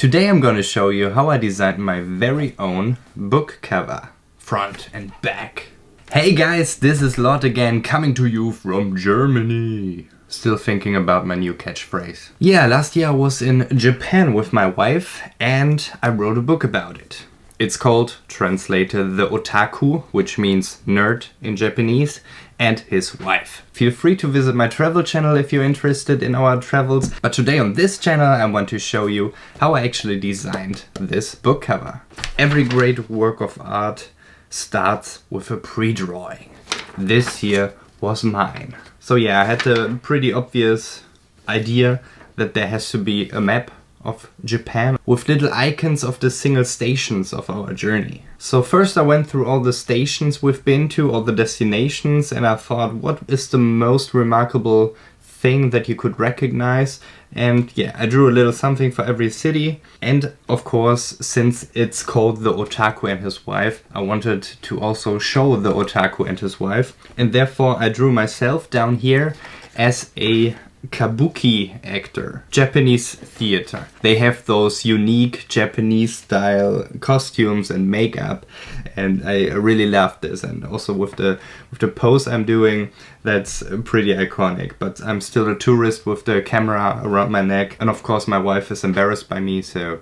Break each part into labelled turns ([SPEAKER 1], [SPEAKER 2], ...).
[SPEAKER 1] Today I'm going to show you how I designed my very own book cover, front and back. Hey guys, this is Lott again, coming to you from Germany. Still thinking about my new catchphrase. Yeah, last year I was in Japan with my wife and I wrote a book about it. It's called, translated, The Otaku, which means nerd in Japanese, and his wife. Feel free to visit my travel channel if you're interested in our travels, but today on this channel I want to show you how I actually designed this book cover. Every great work of art starts with a pre-drawing. This here was mine. So yeah, I had the pretty obvious idea that there has to be a map of Japan with little icons of the single stations of our journey. So first I went through all the stations we've been to, all the destinations, and I thought, what is the most remarkable thing that you could recognize? And yeah, I drew a little something for every city. And of course, since it's called The Otaku and His Wife, I wanted to also show the otaku and his wife. And therefore I drew myself down here as a kabuki actor, Japanese theater. They have those unique Japanese style costumes and makeup, and I really love this. And also with the pose I'm doing, that's pretty iconic. But I'm still a tourist with the camera around my neck, and of course my wife is embarrassed by me, so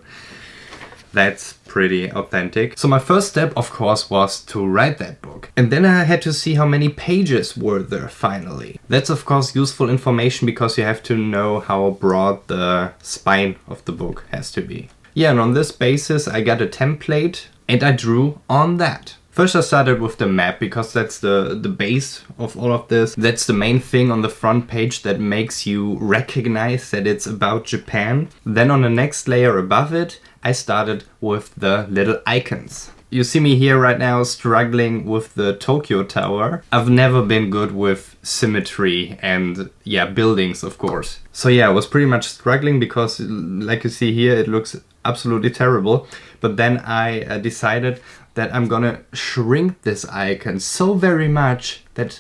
[SPEAKER 1] that's pretty authentic. So my first step, of course, was to write that book. And then I had to see how many pages were there finally. That's of course useful information because you have to know how broad the spine of the book has to be. Yeah, and on this basis I got a template and I drew on that. First I started with the map because that's the base of all of this. That's the main thing on the front page that makes you recognize that it's about Japan. Then on the next layer above it, I started with the little icons. You see me here right now struggling with the Tokyo Tower. I've never been good with symmetry and yeah, buildings of course. So yeah, I was pretty much struggling because like you see here, it looks absolutely terrible. But then I decided that I'm gonna shrink this icon so very much that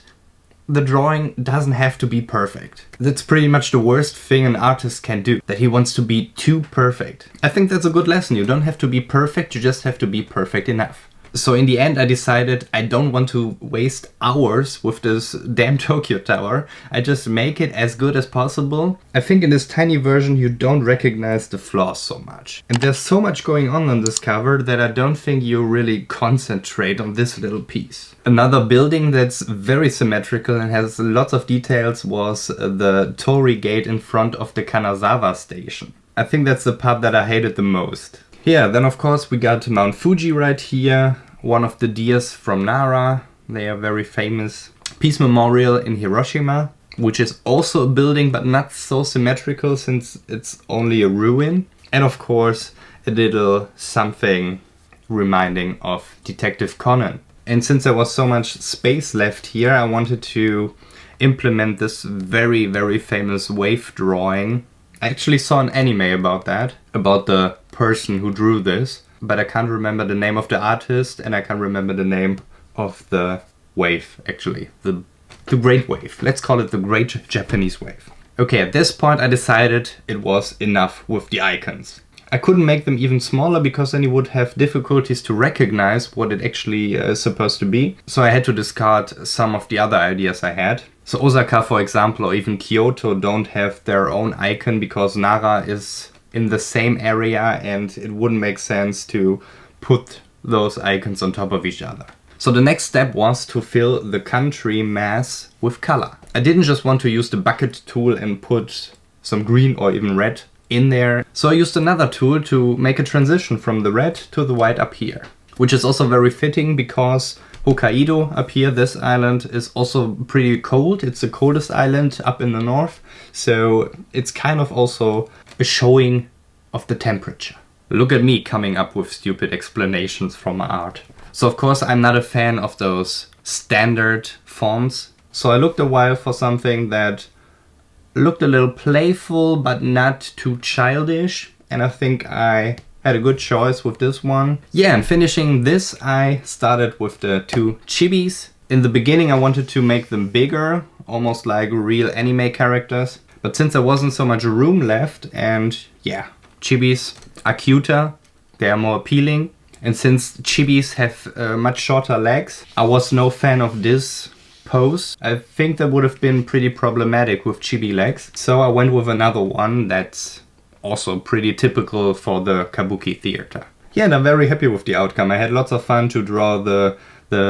[SPEAKER 1] the drawing doesn't have to be perfect. That's pretty much the worst thing an artist can do, that he wants to be too perfect. I think that's a good lesson. You don't have to be perfect, you just have to be perfect enough. So in the end I decided I don't want to waste hours with this damn Tokyo Tower. I just make it as good as possible. I think in this tiny version you don't recognize the flaws so much. And there's so much going on this cover that I don't think you really concentrate on this little piece. Another building that's very symmetrical and has lots of details was the Torii Gate in front of the Kanazawa station. I think that's the part that I hated the most. Yeah, then of course we got Mount Fuji right here, one of the deers from Nara. They are very famous. Peace Memorial in Hiroshima, which is also a building but not so symmetrical since it's only a ruin. And of course a little something reminding of Detective Conan. And since there was so much space left here, I wanted to implement this very, very famous wave drawing. I actually saw an anime about that, about the person who drew this, but I can't remember the name of the artist and I can't remember the name of the wave, actually. The Great Wave. Let's call it the Great Japanese Wave. Okay, at this point I decided it was enough with the icons. I couldn't make them even smaller because then you would have difficulties to recognize what it actually is supposed to be. So I had to discard some of the other ideas I had. So Osaka, for example, or even Kyoto don't have their own icon because Nara is in the same area and it wouldn't make sense to put those icons on top of each other. So the next step was to fill the country mass with color. I didn't just want to use the bucket tool and put some green or even red in there. So I used another tool to make a transition from the red to the white up here. Which is also very fitting because Hokkaido up here, this island, is also pretty cold. It's the coldest island up in the north. So it's kind of also a showing of the temperature. Look at me coming up with stupid explanations from my art. So of course I'm not a fan of those standard fonts. So I looked a while for something that looked a little playful but not too childish. And I think I had a good choice with this one. Yeah, and finishing this I started with the two chibis. In the beginning I wanted to make them bigger, almost like real anime characters. But since there wasn't so much room left and yeah, chibis are cuter, they are more appealing. And since chibis have much shorter legs, I was no fan of this pose. I think that would have been pretty problematic with chibi legs. So I went with another one that's also pretty typical for the kabuki theater. Yeah, and I'm very happy with the outcome. I had lots of fun to draw the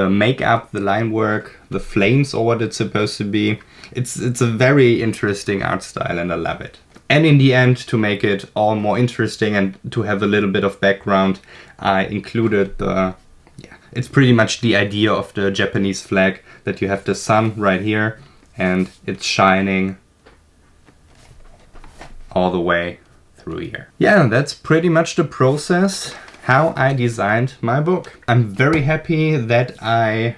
[SPEAKER 1] makeup, the line work, the flames or what it's supposed to be. It's a very interesting art style and I love it. And in the end, to make it all more interesting and to have a little bit of background, I included it's pretty much the idea of the Japanese flag, that you have the sun right here and it's shining all the way through here. Yeah, that's pretty much the process how I designed my book. I'm very happy that I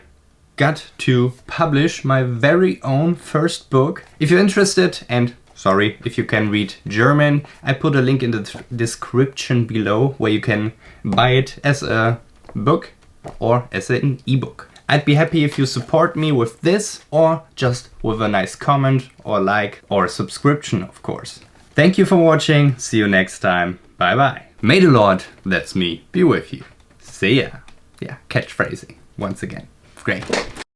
[SPEAKER 1] got to publish my very own first book. If you're interested, and sorry if you can read German, I put a link in the description below where you can buy it as a book or as an ebook. I'd be happy if you support me with this or just with a nice comment or like or a subscription, of course. Thank you for watching. See you next time. Bye bye. May the Lord, that's me, be with you. See ya. Yeah, catchphrasing once again. Great.